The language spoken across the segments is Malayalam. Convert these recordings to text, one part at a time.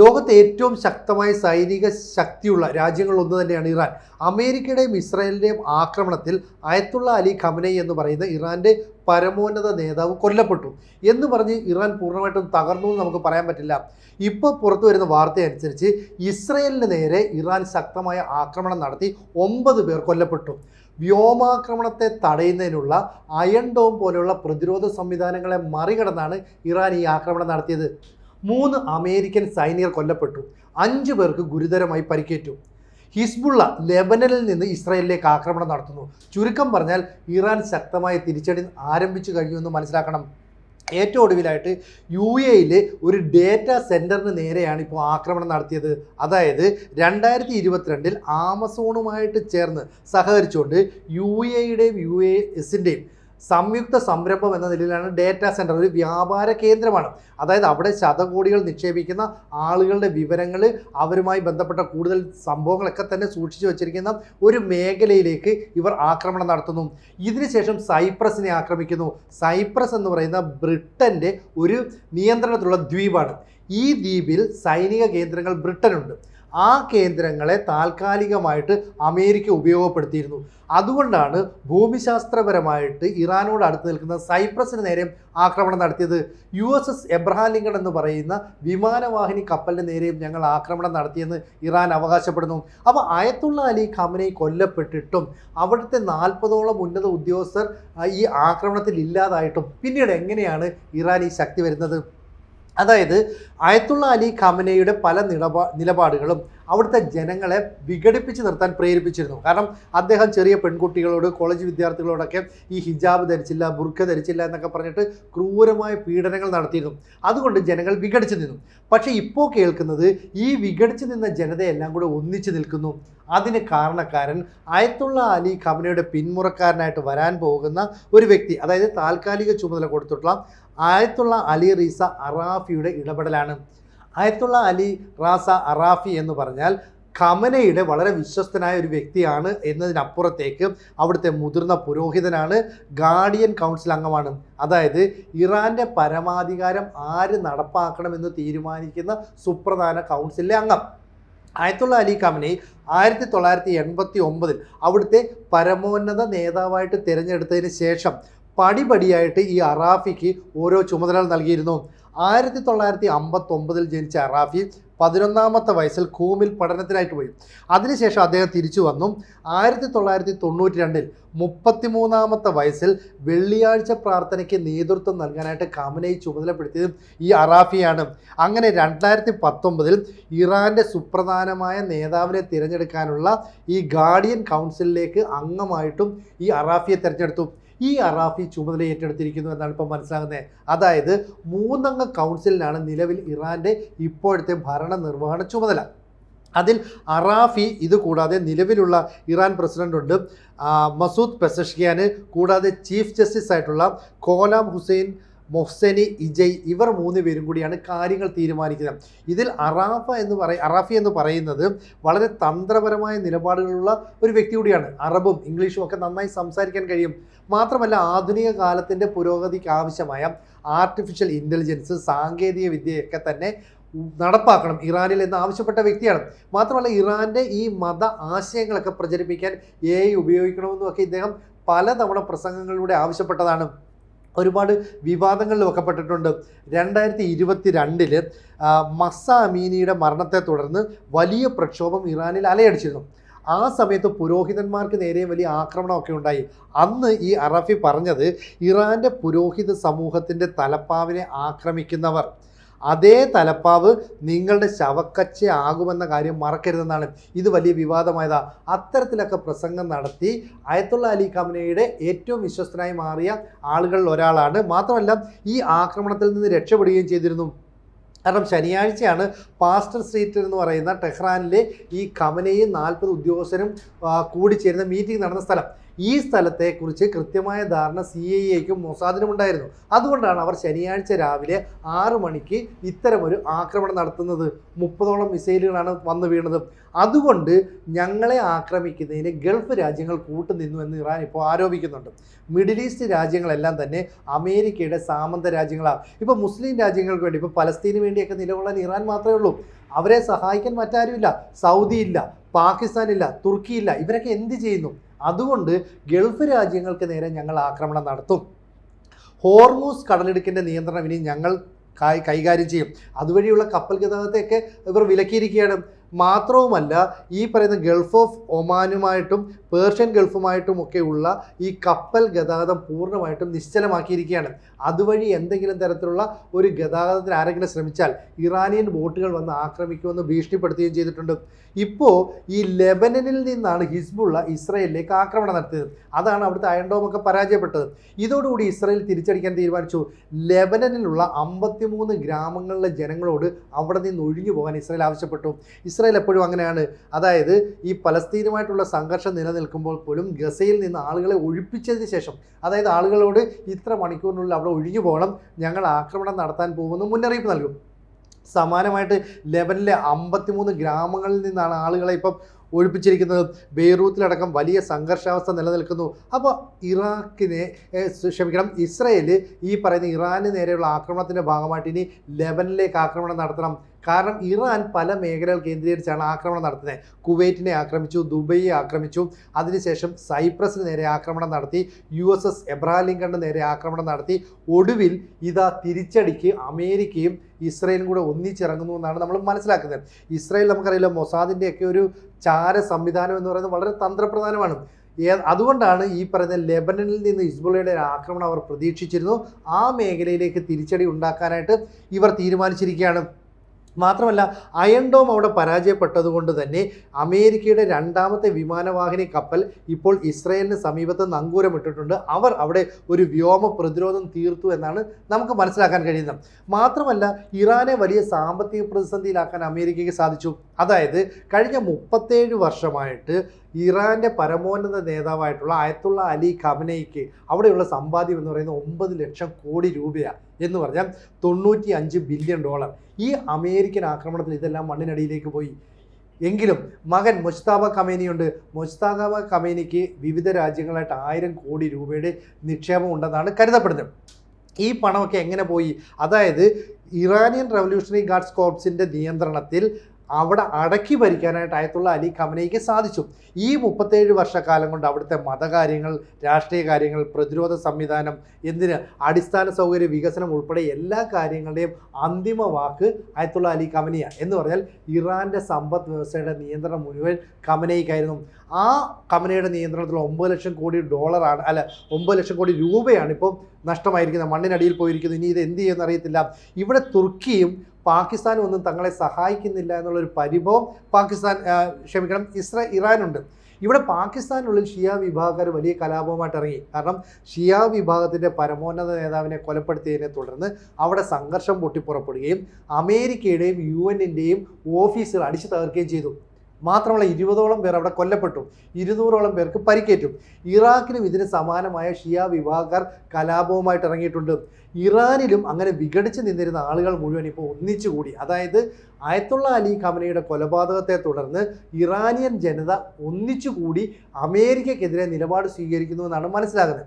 ലോകത്തെ ഏറ്റവും ശക്തമായ സൈനിക ശക്തിയുള്ള രാജ്യങ്ങളിലൊന്ന് തന്നെയാണ് ഇറാൻ. അമേരിക്കയുടെയും ഇസ്രായേലിൻ്റെയും ആക്രമണത്തിൽ അയത്തുള്ള അലി ഖമനയി എന്ന് പറയുന്ന ഇറാൻ്റെ പരമോന്നത നേതാവ് കൊല്ലപ്പെട്ടു എന്ന് പറഞ്ഞ് ഇറാൻ പൂർണ്ണമായിട്ടും തകർന്നു എന്ന് നമുക്ക് പറയാൻ പറ്റില്ല. ഇപ്പോൾ പുറത്തു വരുന്ന വാർത്തയനുസരിച്ച് ഇസ്രായേലിന് നേരെ ഇറാൻ ശക്തമായ ആക്രമണം നടത്തി 9 പേർ കൊല്ലപ്പെട്ടു. വ്യോമാക്രമണത്തെ തടയുന്നതിനുള്ള അയൺ ഡോം പോലെയുള്ള പ്രതിരോധ സംവിധാനങ്ങളെ മറികടന്നാണ് ഇറാൻ ഈ ആക്രമണം നടത്തിയത്. 3 അമേരിക്കൻ സൈനികർ കൊല്ലപ്പെട്ടു, 5 പേർക്ക് ഗുരുതരമായി പരിക്കേറ്റു. ഹിസ്ബുള്ള ലെബനനിൽ നിന്ന് ഇസ്രായേലിലേക്ക് ആക്രമണം നടത്തുന്നു. ചുരുക്കം പറഞ്ഞാൽ ഇറാൻ ശക്തമായ തിരിച്ചടി ആരംഭിച്ചു കഴിഞ്ഞുവെന്ന് മനസ്സിലാക്കണം. ഏറ്റവും ഒടുവിലായിട്ട് UAE ഒരു ഡേറ്റാ സെൻറ്ററിന് നേരെയാണ് ഇപ്പോൾ ആക്രമണം നടത്തിയത്. അതായത് 2022 ആമസോണുമായിട്ട് ചേർന്ന് സഹകരിച്ചുകൊണ്ട് UAEയുടെയും UASൻ്റെയും സംയുക്ത സംരംഭം എന്ന നിലയിലാണ് ഡേറ്റാ സെൻറ്റർ. ഒരു വ്യാപാര കേന്ദ്രമാണ്. അതായത് അവിടെ ശതകോടികൾ നിക്ഷേപിക്കുന്ന ആളുകളുടെ വിവരങ്ങൾ, അവരുമായി ബന്ധപ്പെട്ട കൂടുതൽ സംഭവങ്ങളൊക്കെ തന്നെ സൂക്ഷിച്ചു വച്ചിരിക്കുന്ന ഒരു മേഖലയിലേക്ക് ഇവർ ആക്രമണം നടത്തുന്നു. ഇതിനുശേഷം സൈപ്രസിനെ ആക്രമിക്കുന്നു. സൈപ്രസ് എന്ന് പറയുന്ന ബ്രിട്ടൻ്റെ ഒരു നിയന്ത്രണത്തിലുള്ള ദ്വീപാണ്. ഈ ദ്വീപിൽ സൈനിക കേന്ദ്രങ്ങൾ ബ്രിട്ടനുണ്ട്. ആ കേന്ദ്രങ്ങളെ താൽക്കാലികമായിട്ട് അമേരിക്ക ഉപയോഗപ്പെടുത്തിയിരുന്നു. അതുകൊണ്ടാണ് ഭൂമിശാസ്ത്രപരമായിട്ട് ഇറാനോട് അടുത്ത് നിൽക്കുന്ന സൈപ്രസിന് നേരെ ആക്രമണം നടത്തിയത്. USS എബ്രഹാം ലിങ്കൺ എന്ന് പറയുന്ന വിമാനവാഹിനി കപ്പലിന് നേരെയും ഞങ്ങൾ ആക്രമണം നടത്തിയെന്ന് ഇറാൻ അവകാശപ്പെടുന്നു. അപ്പോൾ അയത്തുള്ള അലി ഖമനയി കൊല്ലപ്പെട്ടിട്ടും അവിടുത്തെ 40ഓളം ഉന്നത ഉദ്യോഗസ്ഥർ ഈ ആക്രമണത്തിൽ ഇല്ലാതായിട്ടും പിന്നീട് എങ്ങനെയാണ് ഇറാൻ ഈ ശക്തി വരുന്നത്? അതായത് അയത്തുള്ള അലി ഖമനയുടെ പല നിലപാടുകളും അവിടുത്തെ ജനങ്ങളെ വിഘടിപ്പിച്ച് നിർത്താൻ പ്രേരിപ്പിച്ചിരുന്നു. കാരണം അദ്ദേഹം ചെറിയ പെൺകുട്ടികളോട്, കോളേജ് വിദ്യാർത്ഥികളോടൊക്കെ ഈ ഹിജാബ് ധരിച്ചില്ല, ബുർഖ ധരിച്ചില്ല എന്നൊക്കെ പറഞ്ഞിട്ട് ക്രൂരമായ പീഡനങ്ങൾ നടത്തിയിരുന്നു. അതുകൊണ്ട് ജനങ്ങൾ വിഘടിച്ചു നിന്നു. പക്ഷേ ഇപ്പോൾ കേൾക്കുന്നത് ഈ വിഘടിച്ചു നിന്ന ജനതയെല്ലാം കൂടെ ഒന്നിച്ചു നിൽക്കുന്നു. അതിന് കാരണക്കാരൻ അയത്തുള്ള അലി ഖമനയുടെ പിന്മുറക്കാരനായിട്ട് വരാൻ പോകുന്ന ഒരു വ്യക്തി, അതായത് താൽക്കാലിക ചുമതല കൊടുത്തിട്ടുള്ള അയത്തുള്ള അലി റീസ അറാഫിയുടെ ഇടപെടലാണ്. അയത്തുള്ള അലി റാസ അറാഫി എന്ന് പറഞ്ഞാൽ ഖമനയുടെ വളരെ വിശ്വസ്തനായ ഒരു വ്യക്തിയാണ് എന്നതിനപ്പുറത്തേക്ക് അവിടുത്തെ മുതിർന്ന പുരോഹിതനാണ്, ഗാർഡിയൻ കൗൺസിൽ അംഗമാണ്. അതായത് ഇറാൻ്റെ പരമാധികാരം ആര് നടപ്പാക്കണമെന്ന് തീരുമാനിക്കുന്ന സുപ്രധാന കൗൺസിലിലെ അംഗം. അയത്തുള്ള അലി ഖമനയി 1989 അവിടുത്തെ പരമോന്നത നേതാവായിട്ട് തിരഞ്ഞെടുത്തതിന് ശേഷം പടിപടിയായിട്ട് ഈ അറാഫിക്ക് ഓരോ ചുമതലകൾ നൽകിയിരുന്നു. 1959 ജനിച്ച അറാഫി 11ാമത്തെ വയസ്സിൽ ഖൂമിൽ പഠനത്തിനായിട്ട് പോയി. അതിനുശേഷം അദ്ദേഹം തിരിച്ചു വന്നു. 1992 33ാമത്തെ വയസ്സിൽ വെള്ളിയാഴ്ച പ്രാർത്ഥനയ്ക്ക് നേതൃത്വം നൽകാനായിട്ട് ഖമനയി ചുമതലപ്പെടുത്തിയത് ഈ അറാഫിയാണ്. അങ്ങനെ 2019 ഇറാൻ്റെ സുപ്രധാനമായ നേതാവിനെ തിരഞ്ഞെടുക്കാനുള്ള ഈ ഗാർഡിയൻ കൗൺസിലിലേക്ക് അംഗമായിട്ടും ഈ അറാഫിയെ തിരഞ്ഞെടുത്തു. ഈ അറാഫി ചുമതല ഏറ്റെടുത്തിരിക്കുന്നു എന്നാണ് ഇപ്പോൾ മനസ്സിലാകുന്നത്. അതായത് 3 അംഗ കൗൺസിലിനാണ് നിലവിൽ ഇറാൻ്റെ ഇപ്പോഴത്തെ ഭരണനിർവഹണ ചുമതല. അതിൽ അറാഫി, ഇതുകൂടാതെ നിലവിലുള്ള ഇറാൻ പ്രസിഡൻ്റുണ്ട് മസൂദ് പെസഷ്കിയാൻ, കൂടാതെ ചീഫ് ജസ്റ്റിസ് ആയിട്ടുള്ള ഖോലാം ഹുസൈൻ മൊഹ്സെനി ഇജയ്, ഇവർ 3 പേരും കൂടിയാണ് കാര്യങ്ങൾ തീരുമാനിക്കുന്നത്. ഇതിൽ അറാഫി എന്ന് പറയുന്നത് വളരെ തന്ത്രപരമായ നിലപാടുകളുള്ള ഒരു വ്യക്തി കൂടിയാണ്. അറബും ഇംഗ്ലീഷും ഒക്കെ നന്നായി സംസാരിക്കാൻ കഴിയും. മാത്രമല്ല ആധുനിക കാലത്തിൻ്റെ പുരോഗതിക്ക് ആവശ്യമായ ആർട്ടിഫിഷ്യൽ ഇൻ്റലിജൻസ്, സാങ്കേതിക വിദ്യയൊക്കെ തന്നെ നടപ്പാക്കണം ഇറാനിൽ എന്ന് ആവശ്യപ്പെട്ട വ്യക്തിയാണ്. മാത്രമല്ല ഇറാൻ്റെ ഈ മത ആശയങ്ങളൊക്കെ പ്രചരിപ്പിക്കാൻ AI ഉപയോഗിക്കണമെന്നുമൊക്കെ ഇദ്ദേഹം പലതവണ പ്രസംഗങ്ങളിലൂടെ ആവശ്യപ്പെട്ടതാണ്. ഒരുപാട് വിവാദങ്ങളിൽ വെക്കപ്പെട്ടിട്ടുണ്ട്. 2022 മഹ്സ അമീനിയുടെ മരണത്തെ തുടർന്ന് വലിയ പ്രക്ഷോഭം ഇറാനിൽ അലയടിച്ചിരുന്നു. ആ സമയത്ത് പുരോഹിതന്മാർക്ക് നേരെ വലിയ ആക്രമണമൊക്കെ ഉണ്ടായി. അന്ന് ഈ അറാഫി പറഞ്ഞത് ഇറാൻ്റെ പുരോഹിത സമൂഹത്തിൻ്റെ തലപ്പാവിനെ ആക്രമിക്കുന്നവർ അതേ തലപ്പാവ് നിങ്ങളുടെ ശവക്കച്ച ആകുമെന്ന കാര്യം മറക്കരുതെന്നാണ്. ഇത് വലിയ വിവാദമായതാണ്. അത്തരത്തിലൊക്കെ പ്രസംഗം നടത്തി അയത്തുള്ള അലി ഖമനയുടെ ഏറ്റവും വിശ്വസ്തനായി മാറിയ ആളുകളിൽ ഒരാളാണ്. മാത്രമല്ല ഈ ആക്രമണത്തിൽ നിന്ന് രക്ഷപ്പെടുകയും ചെയ്തിരുന്നു. കാരണം ശനിയാഴ്ചയാണ് പാസ്റ്റർ സ്ട്രീറ്റ് എന്ന് പറയുന്ന ടെഹ്റാനിലെ ഈ ഖമനയും 40 ഉദ്യോഗസ്ഥരും കൂടിച്ചേരുന്ന മീറ്റിംഗ് നടന്ന സ്ഥലം. ഈ സ്ഥലത്തെക്കുറിച്ച് കൃത്യമായ ധാരണ CIA-ക്കും മൊസാദിനും ഉണ്ടായിരുന്നു. അതുകൊണ്ടാണ് അവർ ശനിയാഴ്ച രാവിലെ 6 മണിക്ക് ഇത്തരമൊരു ആക്രമണം നടത്തുന്നത്. 30ഓളം മിസൈലുകളാണ് വന്നു വീണത്. അതുകൊണ്ട് ഞങ്ങളെ ആക്രമിക്കുന്നതിന് ഗൾഫ് രാജ്യങ്ങൾ കൂട്ടുനിന്നു എന്ന് ഇറാൻ ഇപ്പോൾ ആരോപിക്കുന്നുണ്ട്. മിഡിൽ ഈസ്റ്റ് രാജ്യങ്ങളെല്ലാം തന്നെ അമേരിക്കയുടെ സാമന്ത രാജ്യങ്ങളാണ്. ഇപ്പോൾ മുസ്ലിം രാജ്യങ്ങൾക്ക് വേണ്ടി, ഇപ്പോൾ പലസ്തീന് വേണ്ടിയൊക്കെ നിലകൊള്ളാൻ ഇറാൻ മാത്രമേ ഉള്ളൂ. അവരെ സഹായിക്കാൻ മറ്റാരുമില്ല. സൗദി ഇല്ല, പാകിസ്ഥാൻ ഇല്ല, തുർക്കി ഇല്ല. ഇവരൊക്കെ എന്ത് ചെയ്യുന്നു? അതുകൊണ്ട് ഗൾഫ് രാജ്യങ്ങൾക്ക് നേരെ ഞങ്ങൾ ആക്രമണം നടത്തും. ഹോർമൂസ് കടലിടുക്കിൻ്റെ നിയന്ത്രണം ഇനി ഞങ്ങൾ കൈകാര്യം ചെയ്യും. അതുവഴിയുള്ള കപ്പൽ ഗതാഗതത്തെയൊക്കെ ഇവർ വിലക്കിയിരിക്കുകയാണ്. മാത്രവുമല്ല, ഈ പറയുന്ന ഗൾഫ് ഓഫ് ഒമാനുമായിട്ടും പേർഷ്യൻ ഗൾഫുമായിട്ടും ഒക്കെയുള്ള ഈ കപ്പൽ ഗതാഗതം പൂർണ്ണമായിട്ടും നിശ്ചലമാക്കിയിരിക്കുകയാണ്. അതുവഴി എന്തെങ്കിലും തരത്തിലുള്ള ഒരു ഗതാഗതത്തിന് ആരെങ്കിലും ശ്രമിച്ചാൽ ഇറാനിയൻ ബോട്ടുകൾ വന്ന് ആക്രമിക്കുമെന്ന് ഭീഷണിപ്പെടുത്തുകയും ചെയ്തിട്ടുണ്ട്. ഇപ്പോൾ ഈ ലെബനനിൽ നിന്നാണ് ഹിസ്ബുള്ള ഇസ്രയേലിലേക്ക് ആക്രമണം നടത്തിയത്. അതാണ് അവിടുത്തെ അയൺ ഡോമൊക്കെ പരാജയപ്പെട്ടത്. ഇതോടുകൂടി ഇസ്രയേൽ തിരിച്ചടിക്കാൻ തീരുമാനിച്ചു. ലെബനനിലുള്ള 53 ഗ്രാമങ്ങളിലെ ജനങ്ങളോട് അവിടെ നിന്ന് ഒഴിഞ്ഞു പോകാൻ ഇസ്രയേൽ ആവശ്യപ്പെട്ടു. ഇസ്രയേൽ എപ്പോഴും അങ്ങനെയാണ്. അതായത് ഈ പലസ്തീനുമായിട്ടുള്ള സംഘർഷം നിലനിൽക്കുമ്പോൾ പോലും ഗസയിൽ നിന്ന് ആളുകളെ ഒഴിപ്പിച്ചതിന് ശേഷം, അതായത് ആളുകളോട് ഇത്ര മണിക്കൂറിനുള്ളിൽ അവിടെ ഒഴിഞ്ഞു പോകണം, ഞങ്ങൾ ആക്രമണം നടത്താൻ പോകുമെന്ന് മുന്നറിയിപ്പ് നൽകും. സമാനമായിട്ട് ലെബനിലെ 53 ഗ്രാമങ്ങളിൽ നിന്നാണ് ആളുകളെ ഇപ്പം ഒഴിപ്പിച്ചിരിക്കുന്നത്. ബെയ്റൂത്തിലടക്കം വലിയ സംഘർഷാവസ്ഥ നിലനിൽക്കുന്നു. അപ്പോൾ ഇസ്രയേൽ ഈ പറയുന്ന ഇറാന് നേരെയുള്ള ആക്രമണത്തിൻ്റെ ഭാഗമായിട്ട് ഇനി ലെബനിലേക്ക് ആക്രമണം നടത്തണം. കാരണം ഇറാൻ പല മേഖലകൾ കേന്ദ്രീകരിച്ചാണ് ആക്രമണം നടത്തുന്നത്. കുവൈറ്റിനെ ആക്രമിച്ചു, ദുബൈയെ ആക്രമിച്ചു, അതിനുശേഷം സൈപ്രസിന് നേരെ ആക്രമണം നടത്തി, USS എബ്രഹാം ലിങ്കണിന് നേരെ ആക്രമണം നടത്തി. ഒടുവിൽ ഇതാ തിരിച്ചടിക്ക് അമേരിക്കയും ഇസ്രയേലും കൂടെ ഒന്നിച്ചിറങ്ങുന്നു എന്നാണ് നമ്മൾ മനസ്സിലാക്കുന്നത്. ഇസ്രയേൽ നമുക്കറിയില്ല, മൊസാദിൻ്റെയൊക്കെ ഒരു ചാര സംവിധാനം എന്ന് പറയുന്നത് വളരെ തന്ത്രപ്രധാനമാണ്. അതുകൊണ്ടാണ് ഈ പറയുന്ന ലെബനനിൽ നിന്ന് ഹിസ്ബുള്ളയുടെ ആക്രമണം അവർ പ്രതീക്ഷിച്ചിരുന്നു. ആ മേഖലയിലേക്ക് തിരിച്ചടി ഉണ്ടാക്കാനായിട്ട് ഇവർ തീരുമാനിച്ചിരിക്കുകയാണ്. മാത്രമല്ല, അയൺ ഡോം അവിടെ പരാജയപ്പെട്ടതുകൊണ്ട് തന്നെ അമേരിക്കയുടെ 2ാമത്തെ വിമാനവാഹിനി കപ്പൽ ഇപ്പോൾ ഇസ്രയേലിന് സമീപത്ത് നങ്കൂരമിട്ടിട്ടുണ്ട്. അവർ അവിടെ ഒരു വ്യോമ പ്രതിരോധം തീർത്തു എന്നാണ് നമുക്ക് മനസ്സിലാക്കാൻ കഴിയുന്നത്. മാത്രമല്ല, ഇറാനെ വലിയ സാമ്പത്തിക പ്രതിസന്ധിയിലാക്കാൻ അമേരിക്കയ്ക്ക് സാധിച്ചു. അതായത് കഴിഞ്ഞ 37 വർഷമായിട്ട് ഇറാൻ്റെ പരമോന്നത നേതാവായിട്ടുള്ള അയത്തുള്ള അലി ഖമനയ്ക്ക് അവിടെയുള്ള സമ്പാദ്യം എന്ന് പറയുന്നത് 9 ലക്ഷം കോടി രൂപയാണ്. എന്ന് പറഞ്ഞാൽ $95 ബില്യൺ. ഈ അമേരിക്കൻ ആക്രമണത്തിൽ ഇതെല്ലാം മണ്ണിനടിയിലേക്ക് പോയി. എങ്കിലും മകൻ മുജ്തബ ഖമേനിയുണ്ട്. മുജ്തബ ഖമേനിക്ക് വിവിധ രാജ്യങ്ങളായിട്ട് 1000 കോടി രൂപയുടെ നിക്ഷേപം ഉണ്ടെന്നാണ് കരുതപ്പെടുന്നത്. ഈ പണമൊക്കെ എങ്ങനെ പോയി? അതായത് ഇറാനിയൻ റവല്യൂഷണറി ഗാർഡ്സ് കോർപ്സിൻ്റെ നിയന്ത്രണത്തിൽ അവിടെ അടക്കി ഭരിക്കാനായിട്ട് അയത്തുള്ള അലി ഖമനയ്ക്ക് സാധിച്ചു. ഈ 37 വർഷക്കാലം കൊണ്ട് അവിടുത്തെ മതകാര്യങ്ങൾ, രാഷ്ട്രീയ കാര്യങ്ങൾ, പ്രതിരോധ സംവിധാനം, എന്തിന് അടിസ്ഥാന സൗകര്യ വികസനം ഉൾപ്പെടെ എല്ലാ കാര്യങ്ങളുടെയും അന്തിമ വാക്ക് അയത്തുള്ള അലി ഖമനിയ. എന്ന് പറഞ്ഞാൽ ഇറാൻ്റെ സമ്പദ് വ്യവസ്ഥയുടെ നിയന്ത്രണം മുഴുവൻ ഖമനയ്ക്കായിരുന്നു. ആ ഖമനയുടെ നിയന്ത്രണത്തിൽ 9 ലക്ഷം കോടി ഡോളറാണ്, അല്ല 9 ലക്ഷം കോടി രൂപയാണ് ഇപ്പോൾ നഷ്ടമായിരിക്കുന്നത്, മണ്ണിനടിയിൽ പോയിരിക്കുന്നത്. ഇനി ഇത് എന്ത് ചെയ്യുമെന്ന് അറിയത്തില്ല. ഇവിടെ തുർക്കിയും പാകിസ്ഥാനും ഒന്നും തങ്ങളെ സഹായിക്കുന്നില്ല എന്നുള്ളൊരു പരിഭവം ഇറാനുണ്ട്. ഇവിടെ പാകിസ്ഥാനുള്ളിൽ ഷിയ വിഭാഗക്കാർ വലിയ കലാപവുമായിട്ട് ഇറങ്ങി. കാരണം ഷിയ വിഭാഗത്തിൻ്റെ പരമോന്നത നേതാവിനെ കൊലപ്പെടുത്തിയതിനെ തുടർന്ന് അവിടെ സംഘർഷം പൊട്ടിപ്പുറപ്പെടുകയും അമേരിക്കയുടെയും UN-ൻ്റെയും ഓഫീസുകൾ അടിച്ചു തകർക്കുകയും ചെയ്തു. മാത്രമല്ല 20ഓളം പേർ അവിടെ കൊല്ലപ്പെട്ടു, 200ഓളം പേർക്ക് പരിക്കേറ്റു. ഇറാഖിലും ഇതിന് സമാനമായ ഷിയ വിഭാഗക്കാർ കലാപവുമായിട്ട് ഇറങ്ങിയിട്ടുണ്ട്. ഇറാനിലും അങ്ങനെ വിഘടിച്ച് നിന്നിരുന്ന ആളുകൾ മുഴുവൻ ഇപ്പോൾ ഒന്നിച്ചുകൂടി. അതായത് അയത്തുള്ള അലി ഖമനയുടെ കൊലപാതകത്തെ തുടർന്ന് ഇറാനിയൻ ജനത ഒന്നിച്ചുകൂടി അമേരിക്കക്കെതിരെ നിലപാട് സ്വീകരിക്കുന്നു എന്നാണ് മനസ്സിലാകുന്നത്.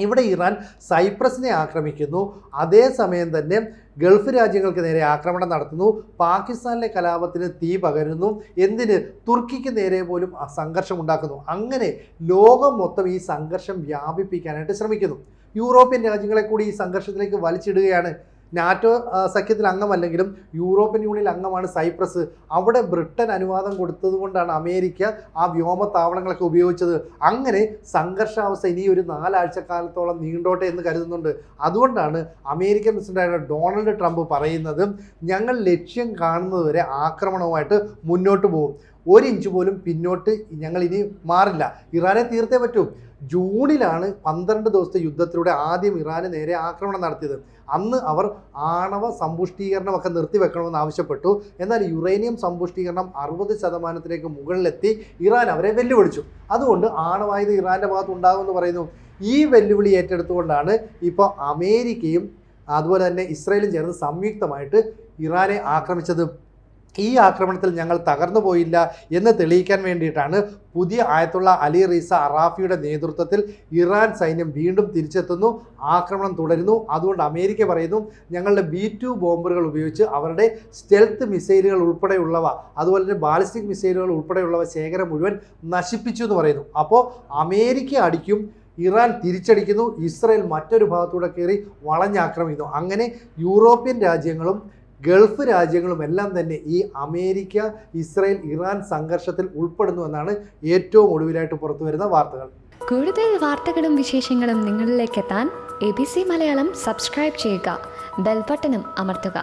ഇവിടെ ഇറാൻ സൈപ്രസിനെ ആക്രമിക്കുന്നു, അതേസമയം തന്നെ ഗൾഫ് രാജ്യങ്ങൾക്ക് നേരെ ആക്രമണം നടത്തുന്നു, പാകിസ്ഥാനിലെ കലാപത്തിന് തീ പകരുന്നു, എന്തിന് തുർക്കിക്ക് നേരെ പോലും സംഘർഷം ഉണ്ടാക്കുന്നു. അങ്ങനെ ലോകം മൊത്തം ഈ സംഘർഷം വ്യാപിപ്പിക്കാനായിട്ട് ശ്രമിക്കുന്നു. യൂറോപ്യൻ രാജ്യങ്ങളെ കൂടി ഈ സംഘർഷത്തിലേക്ക് വലിച്ചിടുകയാണ്. നാറ്റോ സഖ്യത്തിൽ അംഗമല്ലെങ്കിലും യൂറോപ്യൻ യൂണിയൻ അംഗമാണ് സൈപ്രസ്. അവിടെ ബ്രിട്ടൻ അനുവാദം കൊടുത്തതുകൊണ്ടാണ് അമേരിക്ക ആ വ്യോമത്താവളങ്ങളൊക്കെ ഉപയോഗിച്ചത്. അങ്ങനെ സംഘർഷാവസ്ഥ ഇനി ഒരു 4 ആഴ്ചക്കാലത്തോളം നീണ്ടോട്ടെ എന്ന് കരുതുന്നുണ്ട്. അതുകൊണ്ടാണ് അമേരിക്കൻ പ്രസിഡന്റായ ഡൊണാൾഡ് ട്രംപ് പറയുന്നത്, ഞങ്ങൾ ലക്ഷ്യം കാണുന്നതുവരെ ആക്രമണവുമായിട്ട് മുന്നോട്ട് പോകും, 1 ഇഞ്ച് പോലും പിന്നോട്ട് ഞങ്ങൾ ഇനി മാറില്ല, ഇറാനെ തീർത്തേ പറ്റൂ. ജൂണിലാണ് 12 ദിവസത്തെ യുദ്ധത്തിലൂടെ ആദ്യം ഇറാന് നേരെ ആക്രമണം നടത്തിയത്. അന്ന് അവർ ആണവ സമ്പുഷ്ടീകരണമൊക്കെ നിർത്തിവെക്കണമെന്ന് ആവശ്യപ്പെട്ടു. എന്നാൽ യുറേനിയം സമ്പുഷ്ടീകരണം 60% മുകളിലെത്തി ഇറാൻ അവരെ വെല്ലുവിളിച്ചു. അതുകൊണ്ട് ആണവായുധം ഇറാൻ്റെ ഭാഗത്ത് ഉണ്ടാകുമെന്ന് പറയുന്നു. ഈ വെല്ലുവിളി ഏറ്റെടുത്തുകൊണ്ടാണ് ഇപ്പോൾ അമേരിക്കയും അതുപോലെ തന്നെ ഇസ്രയേലും ചേർന്ന് സംയുക്തമായിട്ട് ഇറാനെ ആക്രമിച്ചത്. ഈ ആക്രമണത്തിൽ ഞങ്ങൾ തകർന്നു പോയില്ല എന്ന് തെളിയിക്കാൻ വേണ്ടിയിട്ടാണ് പുതിയ ആയത്തുള്ള അലി റീസ അറാഫിയുടെ നേതൃത്വത്തിൽ ഇറാൻ സൈന്യം വീണ്ടും തിരിച്ചെത്തുന്നു, ആക്രമണം തുടരുന്നു. അതുകൊണ്ട് അമേരിക്ക പറയുന്നു ഞങ്ങളുടെ B-2 ബോംബറുകൾ ഉപയോഗിച്ച് അവരുടെ സ്റ്റെൽത്ത് മിസൈലുകൾ ഉൾപ്പെടെയുള്ളവ, അതുപോലെ തന്നെ ബാലിസ്റ്റിക് മിസൈലുകൾ ഉൾപ്പെടെയുള്ളവ ശേഖരം മുഴുവൻ നശിപ്പിച്ചു എന്ന് പറയുന്നു. അപ്പോൾ അമേരിക്ക അടിക്കും, ഇറാൻ തിരിച്ചടിക്കുന്നു, ഇസ്രയേൽ മറ്റൊരു ഭാഗത്തൂടെ കയറി വളഞ്ഞാക്രമിക്കുന്നു. അങ്ങനെ യൂറോപ്യൻ രാജ്യങ്ങളും ഗൾഫ് രാജ്യങ്ങളും എല്ലാം തന്നെ ഈ അമേരിക്ക ഇസ്രയേൽ ഇറാൻ സംഘർഷത്തിൽ ഉൾപ്പെടുന്നു എന്നാണ് ഏറ്റവും ഒടുവിലായിട്ട് പുറത്തു വരുന്ന വാർത്തകൾ. കൂടുതൽ വാർത്തകളും വിശേഷങ്ങളും നിങ്ങളിലേക്ക് എത്താൻ ABC മലയാളം സബ്സ്ക്രൈബ് ചെയ്യുക, ബെൽ ബട്ടണും അമർത്തുക.